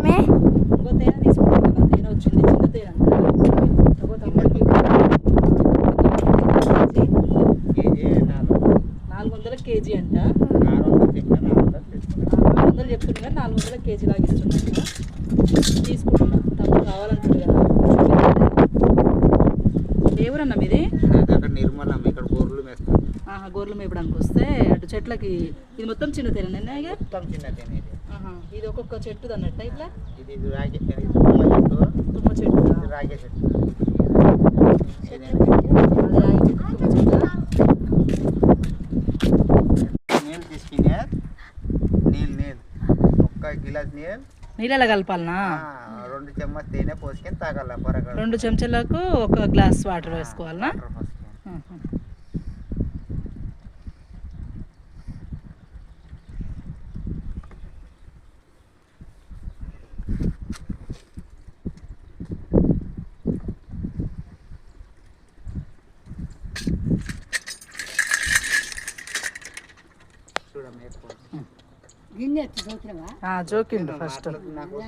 Mummy ఇంకో తేనె తీసుకుంటాను. తేనె వచ్చింది, చిన్న తేనె అంతా. ఇంకో తమ్ముడికి కేజీ 400 కేజీ అంట. 400 చెప్పిన 400 400 చెప్తున్నా, 400 కేజీ లాగా ఇస్తున్నాను. తీసుకుంటున్నా, తమ్ముడు కావాలంటుంది కదా. ఎవరన్నా మీది? అక్కడ నిర్మలం, ఇక్కడ గొర్రెలు మేస్తాం. గొర్రెలు మేపడానికి వస్తే అటు చెట్లకి ఇది మొత్తం చిన్న తేనె మొత్తం చిన్న తేనె ఇది. ఇది ఒక్కొక్క చెట్టు అన్నట్టు ఇట్లా ఇది రాగి తుమ్మ చెట్టు, తుమ్మ చెట్టు, ఇది రాగి చెట్టు. అదే రాగి చెట్టు, తుమ్మ చెట్టు. నీళ్ళు తీసుకునే నీళ్ళు ఒక్క గిలాస్ నీళ్ళ కలపాలనా? 2 చెంచా తేనె పోసుకొని తాగాల. 2 చెంచాలకు 1 గ్లాస్ వాటర్ వేసుకోవాలనా? చూడమ్మ జోకిండు ఫస్ట్. నాకు